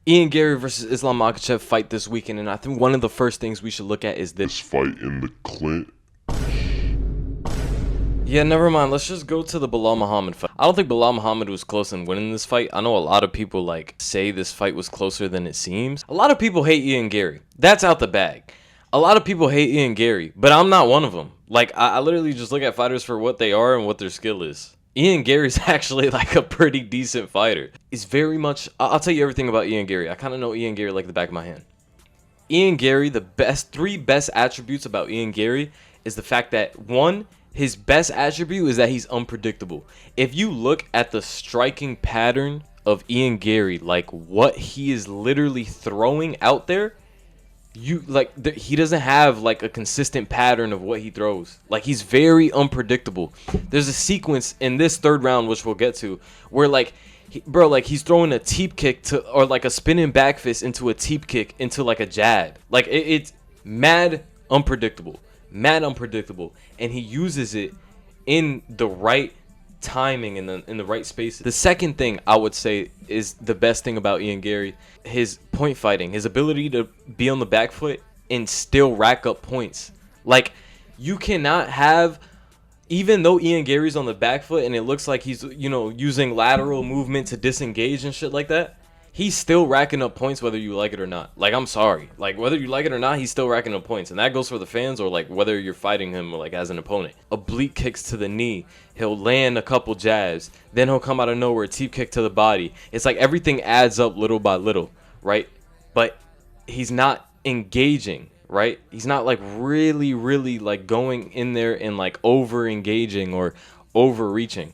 Ian Garry versus Islam Makhachev fight this weekend, and I think one of the first things we should look at is this fight in the Clint. Yeah, never mind. Let's just go to the Bilal Muhammad fight. I don't think Bilal Muhammad was close in winning this fight. I know a lot of people say this fight was closer than it seems. A lot of people hate Ian Garry. That's out the bag. A lot of people hate Ian Garry, but I'm not one of them. I literally just look at fighters for what they are and what their skill is. Ian Garry's actually a pretty decent fighter. He's very much. I'll tell you everything about Ian Garry. I kind of know Ian Garry like the back of my hand. Ian Garry, the three best attributes about Ian Garry is the fact that one, his best attribute is that he's unpredictable. If you look at the striking pattern of Ian Garry, what he is literally throwing out there, he doesn't have a consistent pattern of what he throws. He's very unpredictable. There's a sequence in this third round, which we'll get to, where he's throwing a teep kick or a spinning back fist into a teep kick into a jab. It's mad unpredictable. And he uses it in the right timing, in the right spaces. The second thing I would say is the best thing about Ian Garry, his point fighting, his ability to be on the back foot and still rack up points. You cannot have, even though Ian Garry's on the back foot and it looks like he's using lateral movement to disengage and shit like that, he's still racking up points whether you like it or not. I'm sorry. Whether you like it or not, he's still racking up points. And that goes for the fans or whether you're fighting him as an opponent. Oblique kicks to the knee. He'll land a couple jabs. Then he'll come out of nowhere, teep kick to the body. It's everything adds up little by little, right? But he's not engaging, right? He's not really going in there and over engaging or overreaching.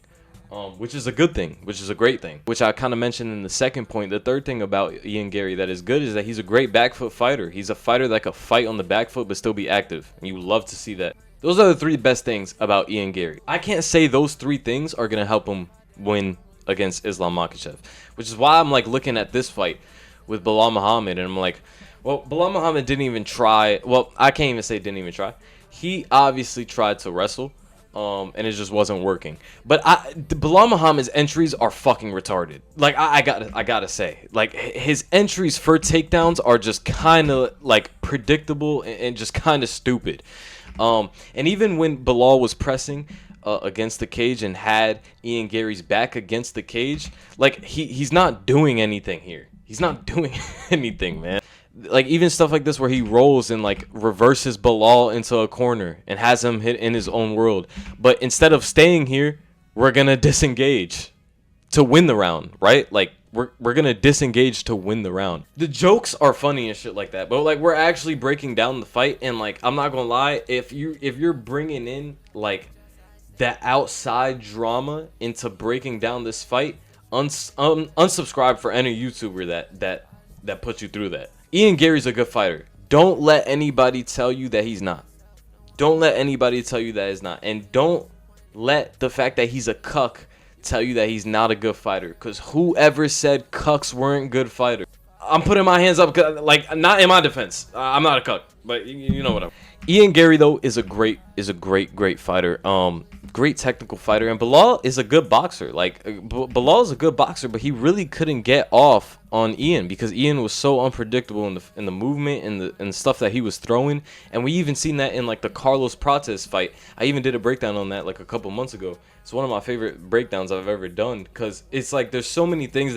Which is a good thing, which is a great thing, which I kind of mentioned in the second point. The third thing about Ian Garry that is good is that he's a great back foot fighter. He's a fighter that could fight on the back foot but still be active, and you love to see that. Those are the three best things about Ian Garry. I can't say those three things are going to help him win against Islam Makhachev, which is why I'm looking at this fight with Bilal Muhammad, and I'm well, Bilal Muhammad didn't even try. Well, I can't even say didn't even try. He obviously tried to wrestle. And it just wasn't working. But Bilal Muhammad's entries are fucking retarded. I gotta say, his entries for takedowns are just kind of predictable and just kind of stupid. And even when Bilal was pressing against the cage and had Ian Garry's back against the cage, he's not doing anything here. He's not doing anything, man. Even stuff like this where he rolls and reverses Bilal into a corner and has him hit in his own world. But instead of staying here, we're going to disengage to win the round, right? We're going to disengage to win the round. The jokes are funny and shit like that. But we're actually breaking down the fight, and I'm not going to lie, if you're bringing in that outside drama into breaking down this fight, unsubscribe for any YouTuber that puts you through that. Ian Garry's a good fighter. Don't let anybody tell you that he's not. Don't let anybody tell you that he's not. And don't let the fact that he's a cuck tell you that he's not a good fighter. Because whoever said cucks weren't good fighters? I'm putting my hands up, not in my defense. I'm not a cuck, but you know what I'm. Ian Garry though is a great fighter. Great technical fighter, and Bilal is a good boxer. Bilal is a good boxer, but he really couldn't get off on Ian because Ian was so unpredictable in the movement and the stuff that he was throwing. And we even seen that in the Carlos Prates fight. I even did a breakdown on that a couple months ago. It's one of my favorite breakdowns I've ever done because it's there's so many things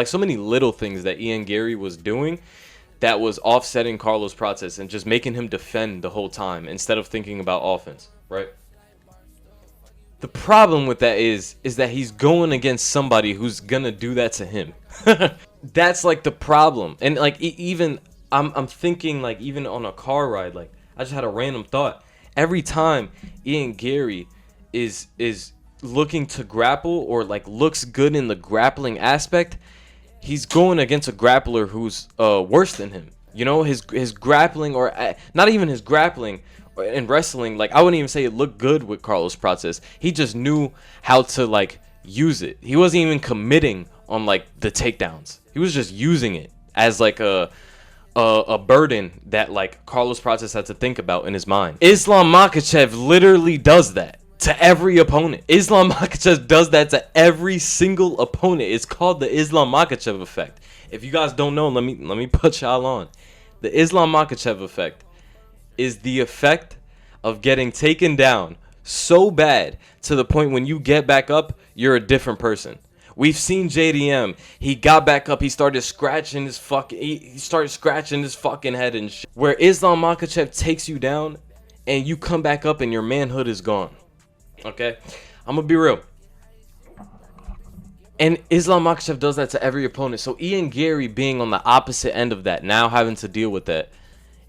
so many little things that Ian Garry was doing that was offsetting Carlos Prates and just making him defend the whole time instead of thinking about offense, right? The problem with that is that he's going against somebody who's gonna do that to him. That's the problem. And even I'm thinking even on a car ride, I just had a random thought. Every time Ian Garry is looking to grapple or looks good in the grappling aspect, he's going against a grappler who's worse than him. His grappling, or not even his grappling in wrestling, I wouldn't even say it looked good with Carlos Prates. He just knew how to use it. He wasn't even committing on the takedowns. He was just using it as a burden that Carlos Prates had to think about in his mind. Islam Makhachev literally does that. to every opponent. Islam Makhachev does that to every single opponent. It's called the Islam Makhachev effect. If you guys don't know, let me put y'all on. The Islam Makhachev effect is the effect of getting taken down so bad to the point when you get back up, you're a different person. We've seen JDM. He got back up. He started scratching his fucking. He started scratching his fucking head and shit. Where Islam Makhachev takes you down, and you come back up, and your manhood is gone. Okay, I'm gonna be real. And Islam Makhachev does that to every opponent. So Ian Garry being on the opposite end of that, now having to deal with that.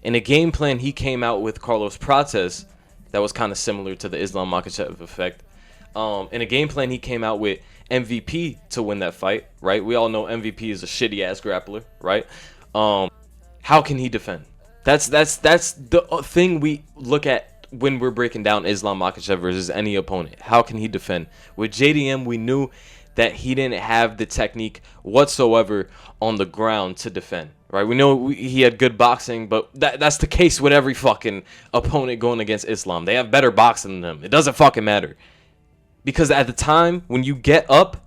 In a game plan he came out with Carlos Prates that was kind of similar to the Islam Makhachev effect. In a game plan he came out with MVP to win that fight, right? We all know MVP is a shitty ass grappler, right? How can he defend? That's the thing we look at when we're breaking down Islam Makhachev versus any opponent. How can he defend? With JDM, we knew that he didn't have the technique whatsoever on the ground to defend, right? We know he had good boxing, but that's the case with every fucking opponent going against Islam. They have better boxing than him. It doesn't fucking matter. Because at the time, when you get up,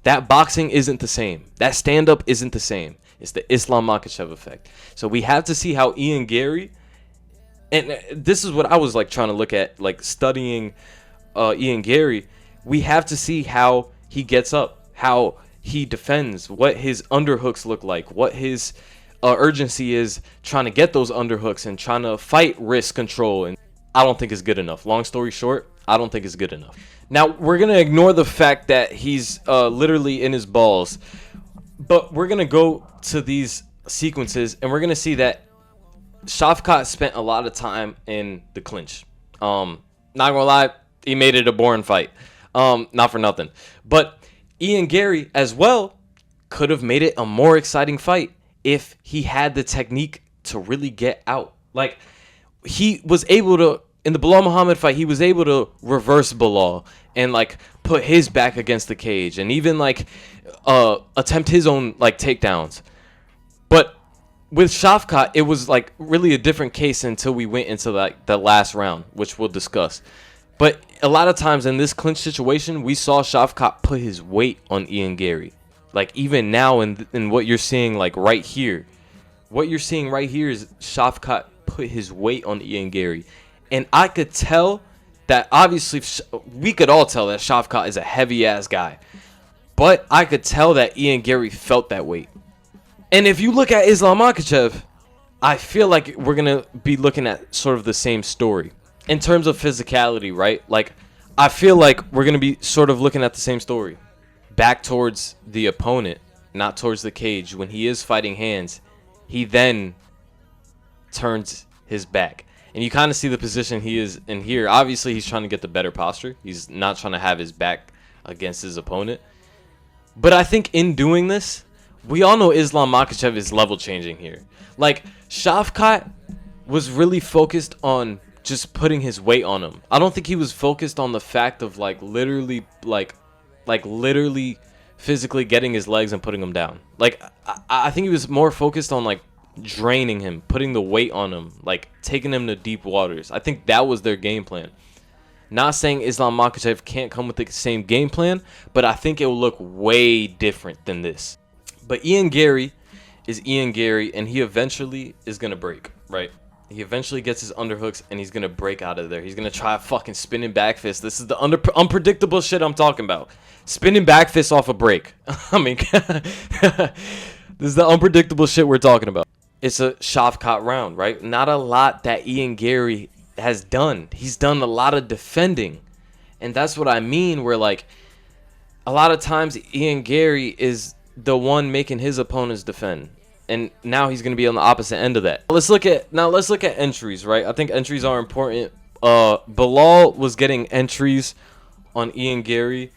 that boxing isn't the same. That stand-up isn't the same. It's the Islam Makhachev effect. So we have to see how Ian Garry, and this is what I was like trying to look at, like studying Ian Garry. We have to see how he gets up, how he defends, what his underhooks look like, what his urgency is trying to get those underhooks and trying to fight wrist control. And I don't think it's good enough. Long story short, I don't think it's good enough. Now, we're going to ignore the fact that he's literally in his balls. But we're going to go to these sequences, and we're going to see that Shavkat spent a lot of time in the clinch. Not going to lie, he made it a boring fight. Not for nothing. But Ian Garry, as well, could have made it a more exciting fight if he had the technique to really get out. Like, he was able to, in the Bilal Muhammad fight, he was able to reverse Bilal and like put his back against the cage and even like attempt his own like takedowns. But with Shavkat, it was like really a different case until we went into like the last round, which we'll discuss. But a lot of times in this clinch situation, we saw Shavkat put his weight on Ian Garry. Like even now in what you're seeing like right here, what you're seeing right here is Shavkat put his weight on Ian Garry. And I could tell that obviously we could all tell that Shavkat is a heavy ass guy. But I could tell that Ian Garry felt that weight. And if you look at Islam Makhachev, I feel like we're going to be looking at sort of the same story. In terms of physicality, right? Like, I feel like we're going to be sort of looking at the same story. Back towards the opponent, not towards the cage. When he is fighting hands, he then turns his back. And you kind of see the position he is in here. Obviously, he's trying to get the better posture. He's not trying to have his back against his opponent. But I think in doing this, we all know Islam Makhachev is level changing here. Like, Shavkat was really focused on just putting his weight on him. I don't think he was focused on the fact of like literally physically getting his legs and putting him down. Like I think he was more focused on like draining him, putting the weight on him, like taking him to deep waters. I think that was their game plan. Not saying Islam Makhachev can't come with the same game plan, but I think it will look way different than this. But Ian Garry is Ian Garry, and he eventually is gonna break, right? He eventually gets his underhooks, and he's going to break out of there. He's going to try a fucking spinning back fist. This is the unpredictable shit I'm talking about. Spinning back fist off a break. I mean, this is the unpredictable shit we're talking about. It's a Shavkat round, right? Not a lot that Ian Garry has done. He's done a lot of defending. And that's what I mean, where, like, a lot of times Ian Garry is the one making his opponents defend. And now he's going to be on the opposite end of that. Let's look at entries, right? I think entries are important. Bilal was getting entries on Ian Garry.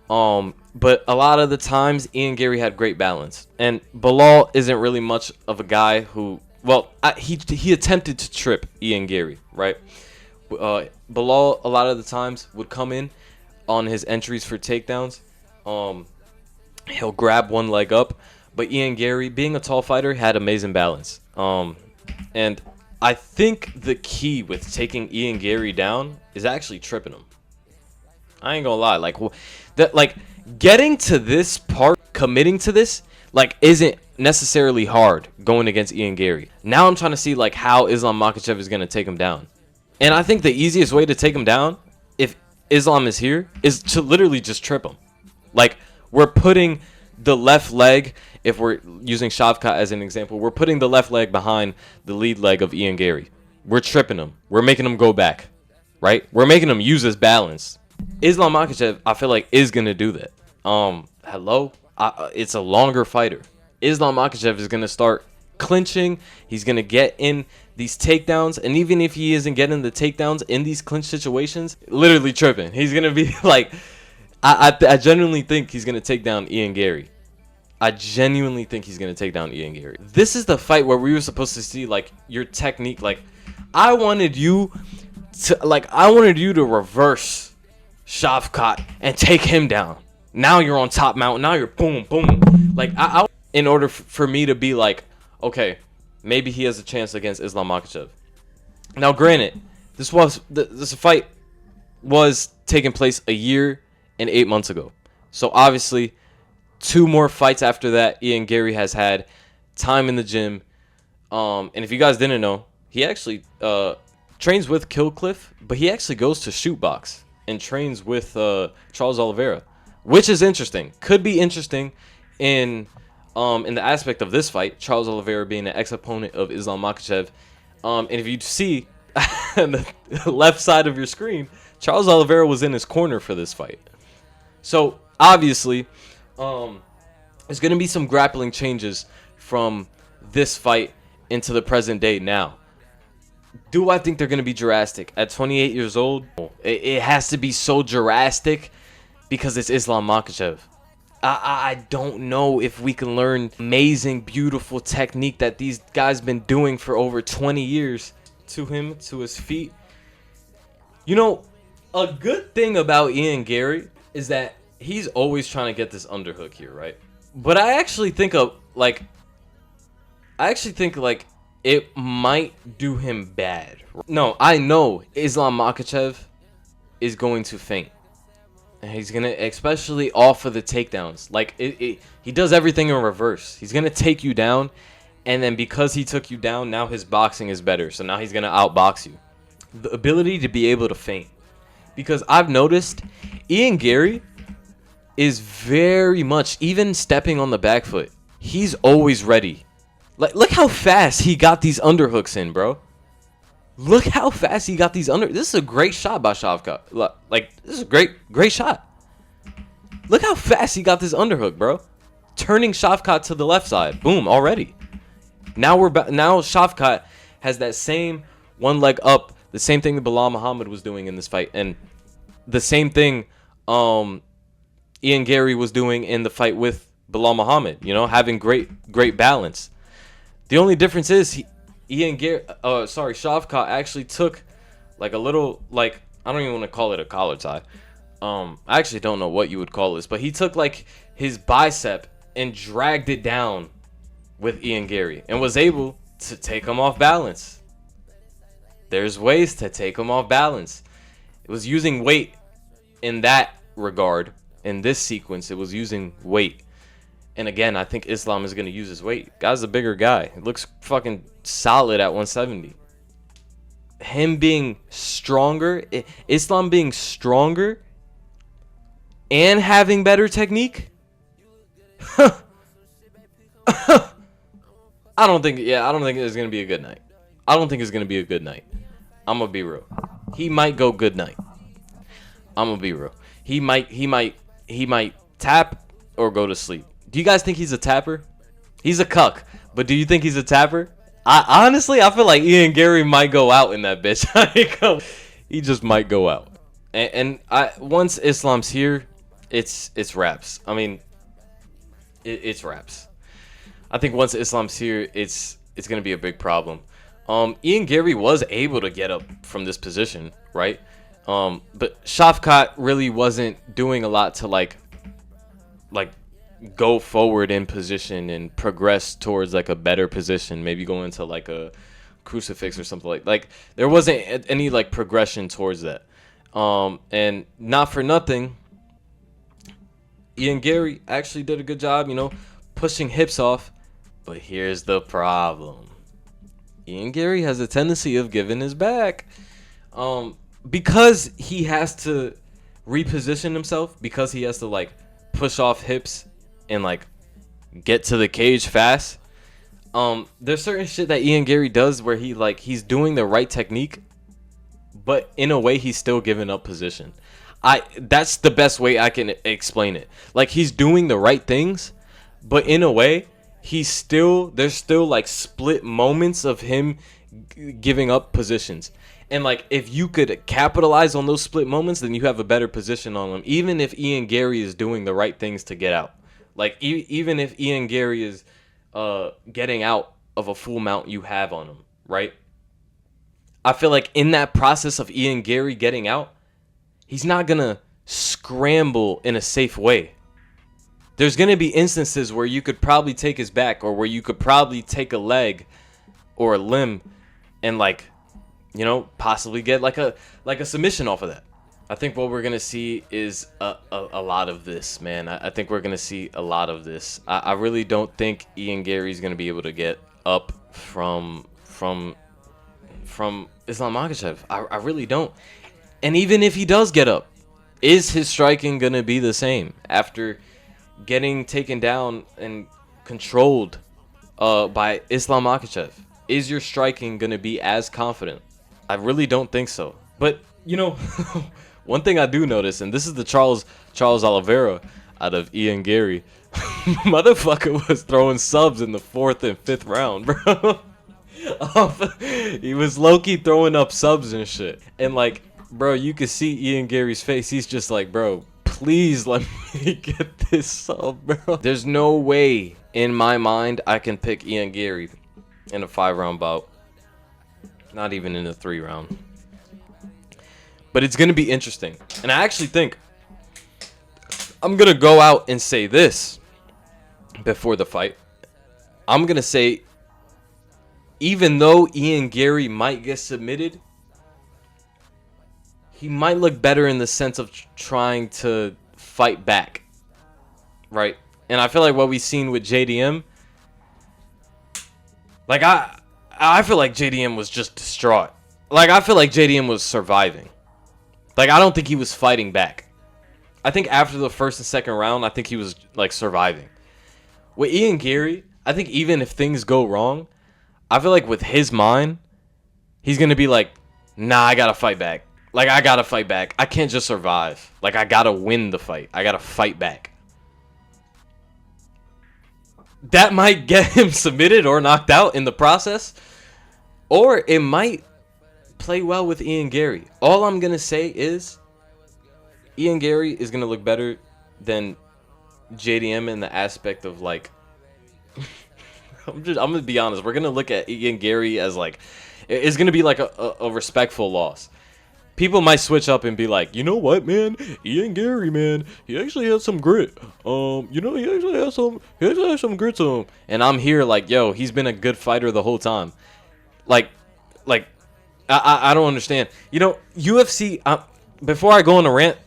But a lot of the times Ian Garry had great balance. And Bilal isn't really much of a guy who, well, he attempted to trip Ian Garry, right? Bilal a lot of the times would come in on his entries for takedowns. He'll grab one leg up. But Ian Garry, being a tall fighter, had amazing balance. And I think the key with taking Ian Garry down is actually tripping him. I ain't gonna lie. Like that, like getting to this part, committing to this, like isn't necessarily hard going against Ian Garry. Now I'm trying to see like how Islam Makhachev is gonna take him down, and I think the easiest way to take him down, if Islam is here, is to literally just trip him. Like we're putting the left leg, if we're using Shavkat as an example, we're putting the left leg behind the lead leg of Ian Garry. We're tripping him. We're making him go back, right? We're making him use his balance. Islam Makhachev, I feel like, is gonna do that. It's a longer fighter. Islam Makhachev is gonna start clinching. He's gonna get in these takedowns, and even if he isn't getting the takedowns in these clinch situations, literally tripping. He's gonna be like, I genuinely think he's gonna take down Ian Garry. I genuinely think he's gonna take down Ian Garry. This is the fight where we were supposed to see like your technique. Like I wanted you to reverse Shavkat and take him down. Now you're on top mount. Now you're boom, boom. Like in order for me to be like, okay, maybe he has a chance against Islam Makhachev. Now, granted, this fight was taking place a year and 8 months ago. So obviously, 2 more fights after that, Ian Garry has had time in the gym. And if you guys didn't know, he actually trains with Killcliff, but he actually goes to shoot box and trains with Charles Oliveira, which is interesting. Could be interesting in the aspect of this fight, Charles Oliveira being an ex-opponent of Islam Makhachev. And if you see on the left side of your screen, Charles Oliveira was in his corner for this fight. So obviously, there's going to be some grappling changes from this fight into the present day now. Do I think they're going to be drastic? At 28 years old, it has to be so drastic because it's Islam Makhachev. I don't know if we can learn amazing, beautiful technique that these guys been doing for over 20 years to him, to his feet. You know, a good thing about Ian Garry is that he's always trying to get this underhook here, right? But I actually think it might do him bad. No, I know Islam Makhachev is going to feint. And he's going to, especially off of the takedowns. Like, he does everything in reverse. He's going to take you down, and then because he took you down, now his boxing is better. So now he's going to outbox you. The ability to be able to feint. Because I've noticed Ian Garry is very much, even stepping on the back foot, he's always ready. Like, look how fast he got these underhooks in, bro. Look how fast he got these This is a great shot by Shavkat. Like, this is a great shot. Look how fast he got this underhook, bro. Turning Shavkat to the left side. Boom, already. Now Shavkat has that same one leg up. The same thing that Bilal Muhammad was doing in this fight. And the same thing Ian Garry was doing in the fight with Bilal Muhammad. You know, having great balance. The only difference is Shavkat actually took like a little, like, I don't even want to call it a collar tie. I actually don't know what you would call this, but he took like his bicep and dragged it down with Ian Garry and was able to take him off balance. There's ways to take him off balance. It was using weight in that regard. In this sequence, it was using weight. And again, I think Islam is going to use his weight. Guy's a bigger guy. It looks fucking solid at 170. Him being stronger, Islam being stronger and having better technique. I don't think it's going to be a good night. I don't think it's going to be a good night. I'm going to be real. He might go good night. I'm going to be real. He might tap or go to sleep. Do you guys think he's a tapper? He's a cuck, but do you think he's a tapper? I feel like Ian Garry might go out in that bitch. He just might go out. And once Islam's here, it's wraps. I mean, it's wraps. I think once Islam's here, it's gonna be a big problem. Ian Garry was able to get up from this position, right? But Shavkat really wasn't doing a lot to like go forward in position and progress towards like a better position, maybe go into like a crucifix or something like there wasn't any like progression towards that. And not for nothing, Ian Garry actually did a good job, pushing hips off. But here's the problem. Ian Garry has a tendency of giving his back. Because he has to reposition himself, because he has to like push off hips and like get to the cage fast. There's certain shit that Ian Garry does where he's doing the right technique, but in a way he's still giving up position. That's the best way I can explain it. Like, he's doing the right things, but in a way there's still like split moments of him giving up positions. And like, if you could capitalize on those split moments, then you have a better position on them. Even if Ian Garry is doing the right things to get out, like even if Ian Garry is getting out of a full mount you have on him, right? I feel like in that process of Ian Garry getting out, he's not gonna scramble in a safe way. There's gonna be instances where you could probably take his back, or where you could probably take a leg or a limb and like, possibly get like a submission off of that. I think what we're gonna see is a lot of this, man. I think we're gonna see a lot of this. I really don't think Ian Garry's gonna be able to get up from Islam Makhachev. I really don't. And even if he does get up, is his striking gonna be the same after getting taken down and controlled by Islam Makhachev? Is your striking gonna be as confident? I really don't think so. But one thing I do notice, and this is the Charles Oliveira out of Ian Garry, motherfucker was throwing subs in the 4th and 5th round, bro. He was low-key throwing up subs and shit. And like, bro, you could see Ian Garry's face. He's just like, bro, please let me get this sub, bro. There's no way in my mind I can pick Ian Garry in a 5-round bout. Not even in a 3-round. But it's going to be interesting. And I actually think I'm going to go out and say this before the fight. I'm going to say, even though Ian Garry might get submitted, he might look better in the sense of trying to fight back. Right? And I feel like what we've seen with JDM, like, I feel like JDM was just distraught. Like, I feel like JDM was surviving. Like, I don't think he was fighting back. I think after the 1st and 2nd round, I think he was, like, surviving. With Ian Garry, I think even if things go wrong, I feel like with his mind, he's going to be like, nah, I got to fight back. Like, I got to fight back. I can't just survive. Like, I got to win the fight. I got to fight back. That might get him submitted or knocked out in the process. Or it might play well with Ian Garry. All I'm going to say is Ian Garry is going to look better than JDM in the aspect of, like, I'm going to be honest. We're going to look at Ian Garry as, like, it's going to be like a respectful loss. People might switch up and be like, you know what, man? Ian Garry, man, he actually has some grit. He actually has some grit to him. And I'm here like, yo, he's been a good fighter the whole time. Like, I don't understand. UFC. Before I go on a rant,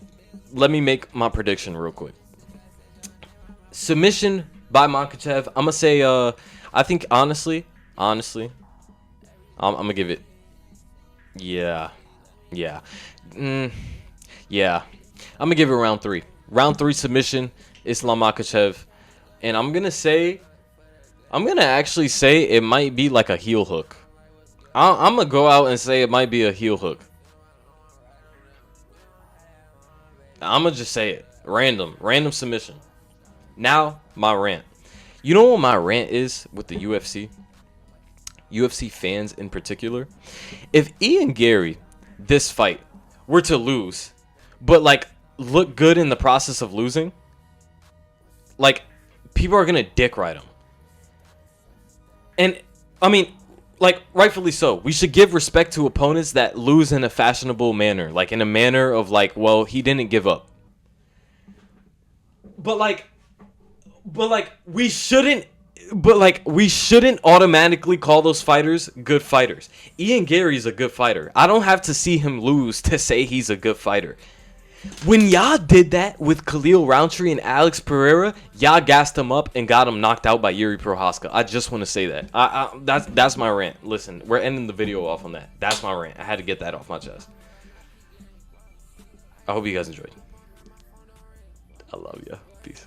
let me make my prediction real quick. Submission by Makhachev. I'm gonna say. I think honestly, I'm gonna give it. Yeah. I'm gonna give it round 3. Round 3 submission, Islam Makhachev, and I'm gonna actually say it might be like a heel hook. I'm gonna go out and say it might be a heel hook. I'm gonna just say it. Random submission. Now, my rant. You know what my rant is with the UFC? UFC fans in particular? If Ian Garry, this fight, were to lose, but like look good in the process of losing, like, people are gonna dick ride him. And I mean, like, rightfully so. We should give respect to opponents that lose in a fashionable manner, like in a manner of like, well, he didn't give up. But like we shouldn't But like, we shouldn't automatically call those fighters good fighters. Ian Gary's a good fighter. I don't have to see him lose to say he's a good fighter. When y'all did that with Khalil Roundtree and Alex Pereira, y'all gassed him up and got him knocked out by Yuri Prohaska. I just want to say that. That's my rant. Listen, we're ending the video off on that. That's my rant. I had to get that off my chest. I hope you guys enjoyed. I love you. Peace.